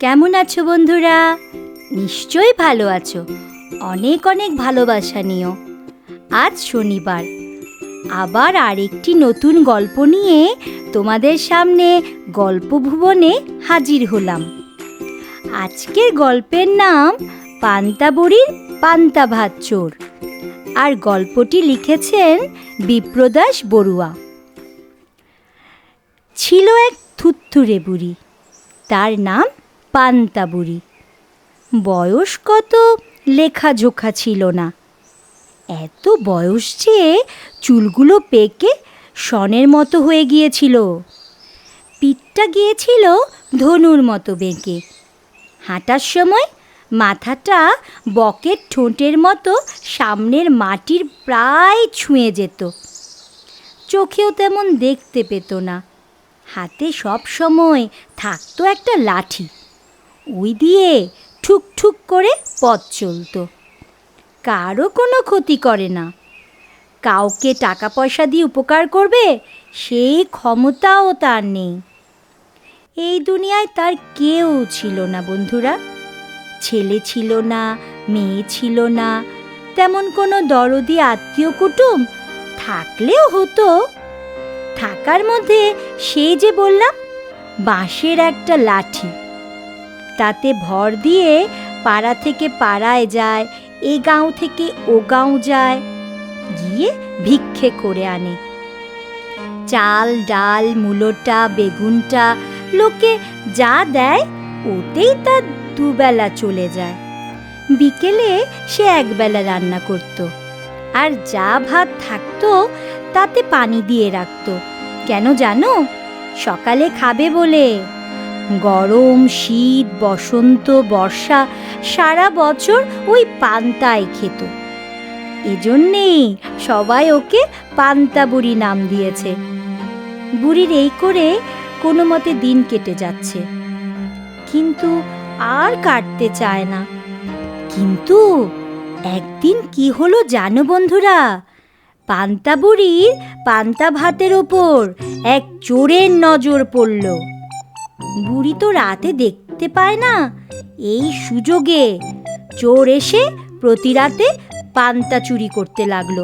কেমন আছো বন্ধুরা? নিশ্চয়ই ভালো আছো। অনেক অনেক ভালোবাসা নিও। আজ শনিবার, আবার আরেকটি নতুন গল্প নিয়ে তোমাদের সামনে গল্প ভুবনে হাজির হলাম। আজকের গল্পের নাম পান্তা বুড়ির পান্তা ভাত চোর, আর গল্পটি লিখেছেন বিপ্রদাস বড়ুয়া। ছিল এক থুত্থুরে বুড়ি, তার নাম পান্তা বুড়ি। বয়স কত লেখাজোখা ছিল না। এত বয়স যে চুলগুলো পেকে শনের মতো হয়ে গিয়েছিল, পিঠটা গিয়েছিল ধনুর মতো বেঁকে। হাঁটার সময় মাথাটা বকের ঠোঁটের মতো সামনের মাটির প্রায় ছুঁয়ে যেত। চোখেও তেমন দেখতে পেত না। হাতে সব সময় থাকতো একটা লাঠি, ওই দিয়ে ঠুক ঠুক করে পথ চলত। কারও কোনো ক্ষতি করে না, কাউকে টাকা পয়সা দিয়ে উপকার করবে সেই ক্ষমতাও তার নেই। এই দুনিয়ায় তার কেউ ছিল না বন্ধুরা। ছেলে ছিল না, মেয়ে ছিল না, তেমন কোনো দরদি আত্মীয় কুটুম থাকলেও হতো। থাকার মধ্যে সেই যে বললাম বাঁশের একটা লাঠি, তাতে ভর দিয়ে পাড়া থেকে পাড়ায় যায়, এ গাঁও থেকে ও গাঁও যায়, গিয়ে ভিক্ষে করে আনে। চাল ডাল মূলোটা বেগুনটা লোকে যা দেয় ওতেই তার দুবেলা চলে যায়। বিকেলে সে একবেলা রান্না করত, আর যা ভাত থাকতো তাতে পানি দিয়ে রাখত। কেন জানো? সকালে খাবে বলে। গরম শীত বসন্ত বর্ষা সারা বছর ওই পান্তাই খেত। এজন্যেই সবাই ওকে পান্তা বুড়ি নাম দিয়েছে। বুড়ির এই করে কোনো মতে দিন কেটে যাচ্ছে, কিন্তু আর কাটতে চায় না। কিন্তু একদিন কি হলো জানো বন্ধুরা? পান্তা বুড়ির পান্তা ভাতের ওপর এক চোরের নজর পড়ল। বুড়ি তো রাতে দেখতে পায় না, এই সুযোগে চোর এসে প্রতি রাতে পান্তা চুরি করতে লাগলো।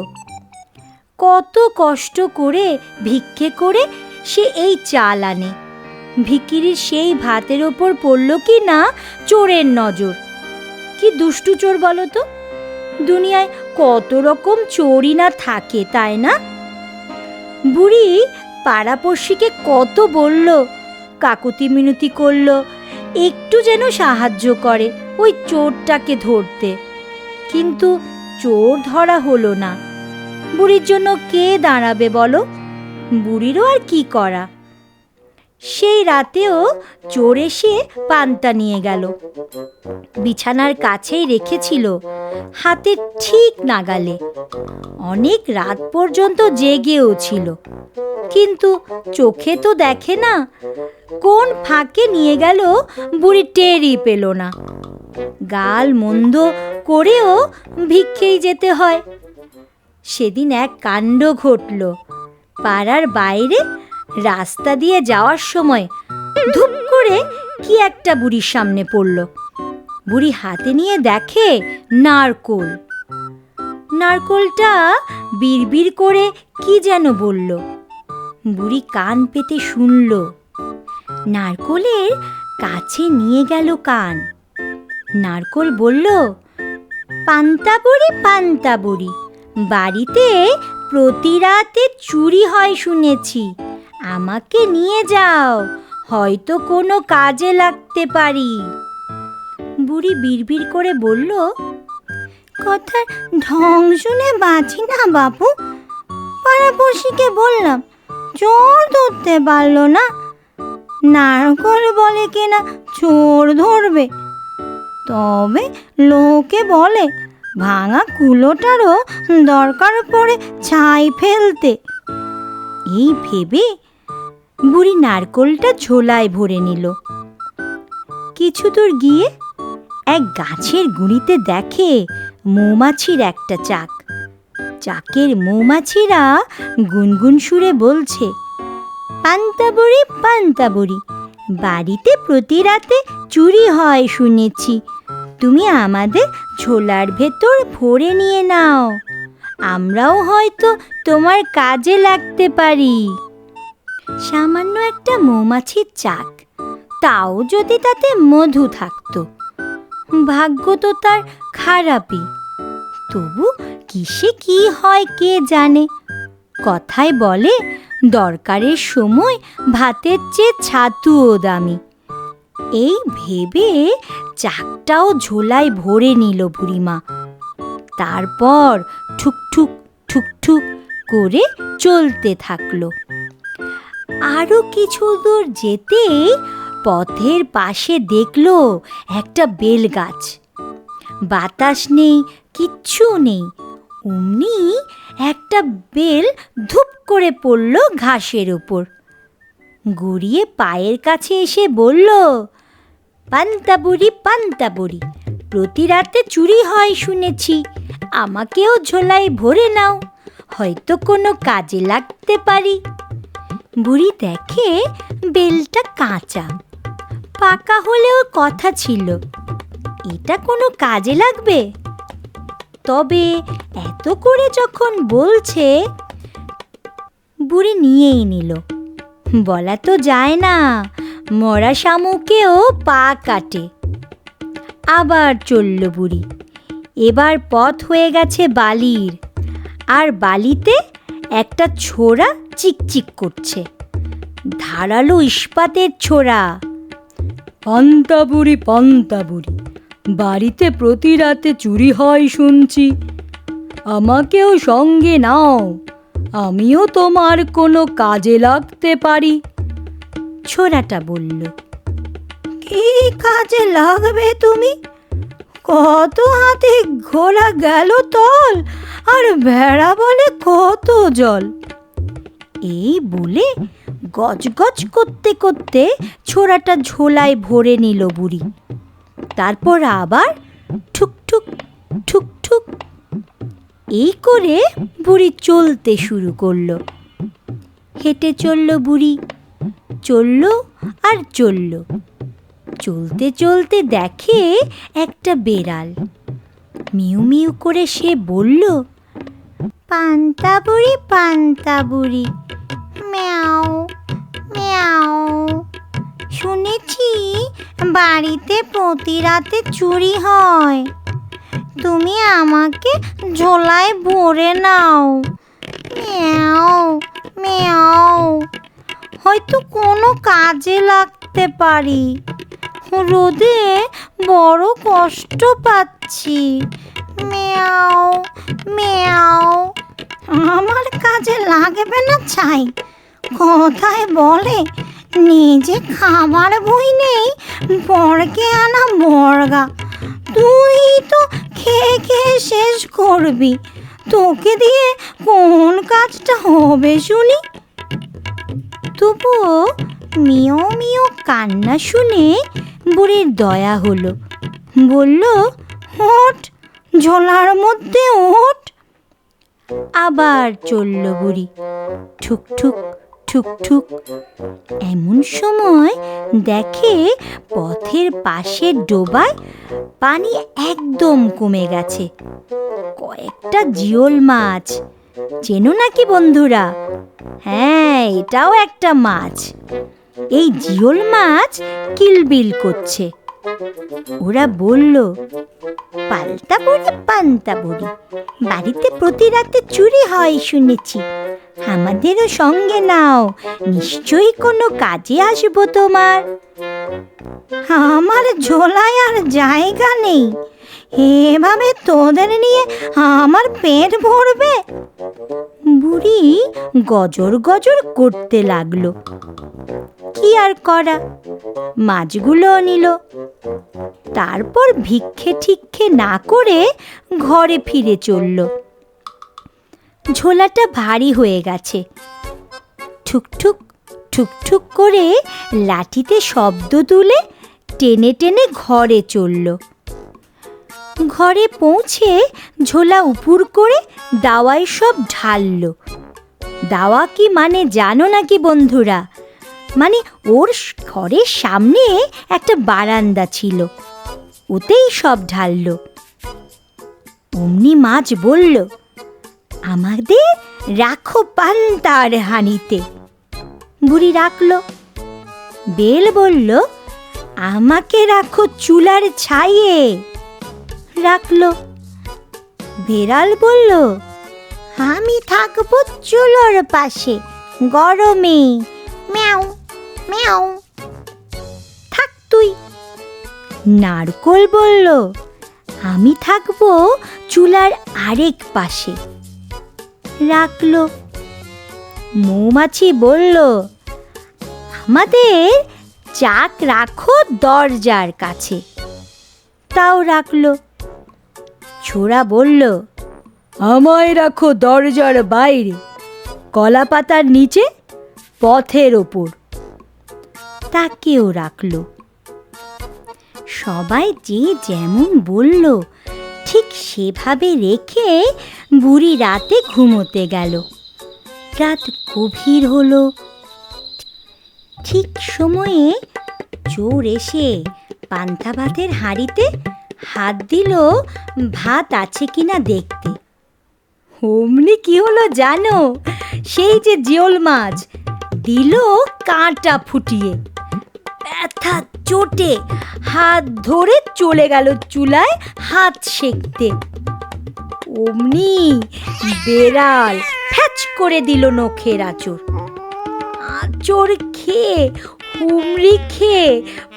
কত কষ্ট করে ভিক্ষে করে সে এই চাল আনে, ভিখিরির সেই ভাতের ওপর পড়ল কি না চোরের নজর। কি দুষ্টু চোর বলো তো! দুনিয়ায় কত রকম চোরই না থাকে, তাই না? বুড়ি পাড়াপড়শিকে কত বলল, কাকুতি মিনতি করল, একটু যেন সাহায্য করে ওই চোরটাকে ধরতে। কিন্তু চোর ধরা হলো না। বুড়ির জন্য কে দাঁড়াবে বলো? বুড়িরও আর কি করা। সেই রাতেও চোর এসে পান্তা নিয়ে গেল। বিছানার কাছেই রেখেছিল, হাতে ঠিক নাগালে। অনেক রাত পর্যন্ত জেগেও ছিল, কিন্তু চোখে তো দেখে না। কোন ফাঁকে নিয়ে গেল বুড়ি টেরই পেল না। গাল মন্দ করেও ভিক্ষেই যেতে হয়। সেদিন এক কাণ্ড ঘটল। পাড়ার বাইরে রাস্তা দিয়ে যাওয়ার সময় ধুপ করে কি একটা বুড়ির সামনে পড়ল। বুড়ি হাতে নিয়ে দেখে নারকোল। নারকোলটা বিড়বিড় করে কি যেন বলল। বুড়ি কান পেতে শুনল। নারকোলের কাছে নিয়ে গেল কান। নারকোল বলল, পান্তা বুড়ি, বাড়িতে প্রতি রাতে চুরি হয় শুনেছি, আমাকে নিয়ে যাও, হয়তো কোনো কাজে লাগতে পারি। বুড়ি বিড়বিড় করে বলল, কথার ঢং শুনে বাঁচি না বাপু। পাড়াপড়শিকে বললাম, চোর ধরতে পারলো না। নারকল বলে কিনা চোর ধরবে, তবে লোকে বলে ভাঙা কুলোটারও দরকার পড়ে ছাই ফেলতে। এই ভেবে বুড়ি নারকলটা ঝোলায় ভরে নিল। কিছু দূর গিয়ে এক গাছের গুঁড়িতে দেখে মৌমাছির একটা চাক। চাকের মৌমাছিরা গুনগুন সুরে বলছে, পান্তা বুড়ি, বাড়িতে প্রতি রাতে চুরি হয় শুনেছি। তুমি আমাদের ঝোলার ভেতর ভরে নিয়ে নাও, আমরাও হয়তো তোমার কাজে লাগতে পারি। সামান্য একটা মৌমাছির চাক, তাও যদি তাতে মধু থাকতো। ভাগ্য তো তার খারাপই, তবু কিসে কি হয় কে জানে। কথায় বলে, দরকারের সময় ভাতের চেয়ে ছাতুও দামি। এই ভেবে চাকটাও ঝোলায় ভরে নিল বুড়িমা। তারপর ঠুকঠুক ঠুকঠুক করে চলতে থাকলো। আরো কিছু দূর যেতেই পথের পাশে দেখলো একটা বেল গাছ। বাতাস নেই, কিচ্ছু নেই, অমনি একটা বেল ধুপ করে পড়ল ঘাসের ওপর। গড়িয়ে পায়ের কাছে এসে বলল, পান্তা বুড়ি, প্রতি রাতে চুরি হয় শুনেছি, আমাকেও ঝোলায় ভরে নাও, হয়তো কোনো কাজে লাগতে পারি। বুড়ি দেখে বেলটা কাঁচা, পাকা হলেও কথা ছিল, এটা কোনো কাজে লাগবে? তবে এত করে যখন বলছে, বুড়ি নিয়েই নিল। বলা তো যায় না, মরা শামুকেও পা কাটে। আবার চলল বুড়ি। এবার পথ হয়ে গেছে বালির, আর বালিতে একটা ছোরা চিকচিক করছে, ধারালো ইস্পাতের ছোরা। পান্তা বুড়ি, বাড়িতে প্রতি রাতে চুরি হয় শুনছি, আমাকেও সঙ্গে নাও, আমিও তোমার কোনো কাজে লাগতে পারি। ছোরাটা বলল, কি কাজে লাগবে তুমি? কত হাতে ঘোলা গেল তল, আর ভেড়া বলে কত জল। এই বলে গজগজ করতে করতে ছোরাটা ঝোলায় ভরে নিল বুড়ি। তারপর আবার ঠুকঠুক ঠুকঠুক এই করে বুড়ি চলতে শুরু করলো। হেঁটে চলল বুড়ি, চলল আর চলল। চলতে চলতে দেখে একটা বেড়াল। মিউ মিউ করে সে বলল, পান্তা বুড়ি, ম্যাও ম্যাও, শুনেছি বাড়িতে প্রতি রাতে চুরি হয়, তুমি আমাকে ঝোলায় ভরে নাও, ম্যাও ম্যাও, হয়তো কোনো কাজে লাগতে পারি, রোদে বড় কষ্ট পাচ্ছি, ম্যাও ম্যাও। আমার কাজে লাগবে না চাই, কথায় বলে, নিজে খাবার বই নেই, বরকে আনা বর্গা। তুই তো খেয়ে খেয়ে শেষ করবি, তোকে দিয়ে কোন কাজটা হবে শুনি? তবুও মিও মিও কান্না শুনে বুড়ির দয়া হলো। বলল, ওঠ, ঝোলার মধ্যে ওঠ। আবার চলল বুড়ি, ঠুকঠুক ঠুকঠুক। এমন সময় দেখে পথের পাশের ডোবায় পানি একদম কমে গেছে। কয়েকটা জিওল মাছ, চেনো নাকি বন্ধুরা? হ্যাঁ, এটাও একটা মাছ। এই জিওল মাছ কিলবিল করছে। ওরা বলল, পান্তা বুড়ি, বাড়িতে প্রতি রাতে চুরি হয় শুনেছি, আমাদেরও সঙ্গে নাও, নিশ্চয়ই কোনো কাজে আসবো তোমার। আমার ঝোলায় আর জায়গা নেই, এভাবে তোদের নিয়ে আমার পেট ভরবে। বুড়ি গজর গজর করতে লাগলো। কি আর করা, মাছগুলো নিল। তারপর ভিক্ষে ঠিক্ষে না করে ঘরে ফিরে চলল। ঝোলাটা ভারী হয়ে গেছে। ঠুকঠুক ঠুকঠুক করে লাঠিতে শব্দ তুলে টেনে টেনে ঘরে চলল। ঘরে পৌঁছে ঝোলা উপুর করে দাওয়ায় সব ঢালল। দাওয়া কি মানে জানো নাকি বন্ধুরা? মানে ওর ঘরের সামনে একটা বারান্দা ছিল, ওতেই সব ঢাললো। অমনি মাছ বলল, আমাদের রাখো পান্তার হাঁড়িতে। বুড়ি রাখলো। বেল বলল, আমাকে রাখো চুলার ছাইয়ে। রাখলো। বেড়াল বলল, আমি থাকবো চুলোর পাশে গরমে, ম্যাও ম্যাও। থাক তুই। নারকোল বলল, আমি থাকবো চুলার আরেক পাশে। রাখলো। মৌমাছি বলল, আমাদের চাক রাখো দরজার কাছে। তাও রাখলো। ছোড়া বলল, আমায় রাখো দরজার বাইরে, কলা পাতার নিচে, পথের ওপর। তাকেও রাখলো। সবাই যে যেমন বলল ঠিক সেভাবে রেখে বুড়ি রাতে ঘুমোতে গেল। রাত গভীর হলো। ঠিক সময়ে চোর এসে পান্তা ভাতের হাঁড়িতে হাত দিল ভাত আছে কিনা দেখতে। অমনি কি হলো জানো? সেই যে জিওল মাছ দিল কাঁটা ফুটিয়ে। ব্যথা চোটে হাত ধরে চলে গেল চুলায় হাত সেঁকতে। অমনি বেড়াল ফ্যাচ করে দিল নখের আঁচড়। আঁচড় খেয়ে হুমড়ি খেয়ে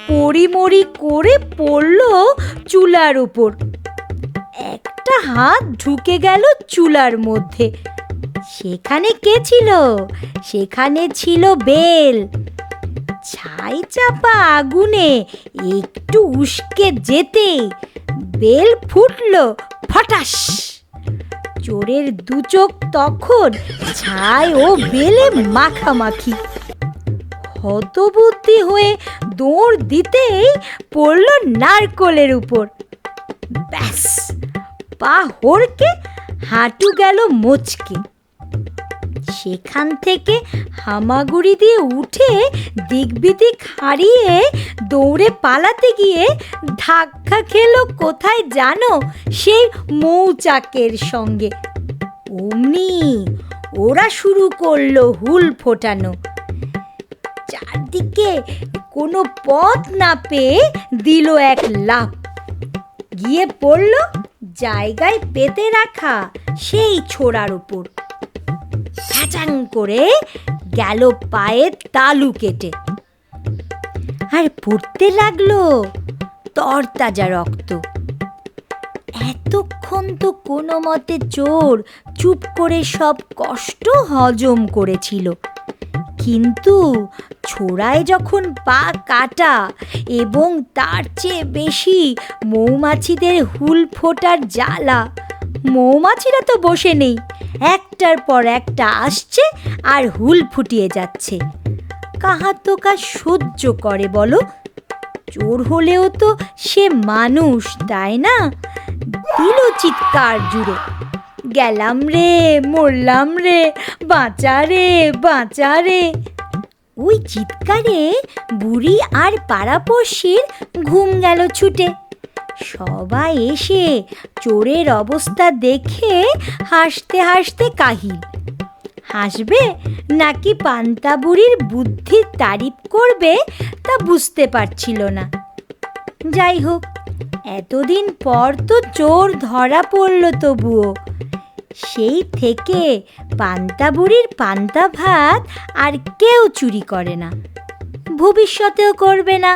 পড়িমড়ি করে পড়ল চুলার উপর। একটা হাত ঢুকে গেল চুলার মধ্যে। সেখানে কে ছিল? সেখানে ছিল বেল। ছাই চাপা আগুনে একটু উস্কে যেতে বেল ফুটল ফটাস। চোরের দু চোখ তখন ছাই ও বেলে মাখামাখি। হতবুদ্ধি হয়ে দৌড় দিতেই পড়ল নারকোলের উপর। ব্যাস, পা হড়কে হাঁটু গেল মোচকে। সেখান থেকে হামাগুড়ি দিয়ে উঠে দিক বিদিক হারিয়ে দৌড়ে পালাতে গিয়ে ধাক্কা খেলো কোথায় জানো? সেই মৌচাকের সঙ্গে। অমনি ওরা শুরু করলো হুল ফোটানো। চারদিকে কোনো পথ না পেয়ে দিল এক লাফ, গিয়ে পড়ল জায়গায় পেতে রাখা সেই ছোড়ার উপর। খ্যাচাং করে গেল পায়ের তালু কেটে। আর পড়তে লাগলো তরতাজা রক্ত। এতক্ষণ তো কোনো মতে চোর চুপ করে সব কষ্ট হজম করেছিল, কিন্তু ছোড়ায় যখন পা কাটা এবং তার চেয়ে বেশি মৌমাছিদের হুল ফোটার জ্বালা, মৌমাছিরা তো বসে নেই, একটার পর একটা আসছে আর হুল ফুটিয়ে যাচ্ছে। কাহা তো কা সহ্য করে বলো? চোর হলেও তো সে মানুষ, তাই না? দিল চিৎকার জুড়ে, গেলাম রে, মরলাম রে, বাঁচা রে, বাঁচা রে। ওই চিৎকারে বুড়ি আর পাড়াপড়শির ঘুম গেল ছুটে। সবাই এসে চোরের অবস্থা দেখে হাসতে হাসতে কাহিল। হাসবে নাকি পান্তা বুড়ির বুদ্ধির তারিফ করবে তা বুঝতে পারছিল না। যাই হোক, এতদিন পর তো চোর ধরা পড়ল তবুও। সেই থেকে পান্তা বুড়ির পান্তা ভাত আর কেউ চুরি করে না, ভবিষ্যতেও করবে না।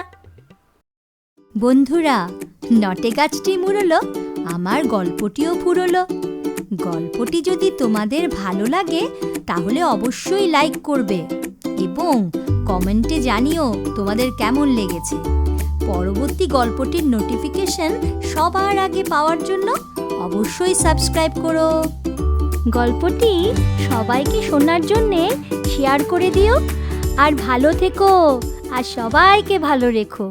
বন্ধুরা, নটে গাছটি মুড়লো, আমার গল্পটিও ফুরলো। গল্পটি যদি তোমাদের ভালো লাগে তাহলে অবশ্যই লাইক করবে এবং কমেন্টে জানিও তোমাদের কেমন লেগেছে। পরবর্তী গল্পটির নোটিফিকেশন সবার আগে পাওয়ার জন্য অবশ্যই সাবস্ক্রাইব করো। গল্পটি সবাইকে শোনার জন্যে শেয়ার করে দিও। আর ভালো থেকো আর সবাইকে ভালো রেখো।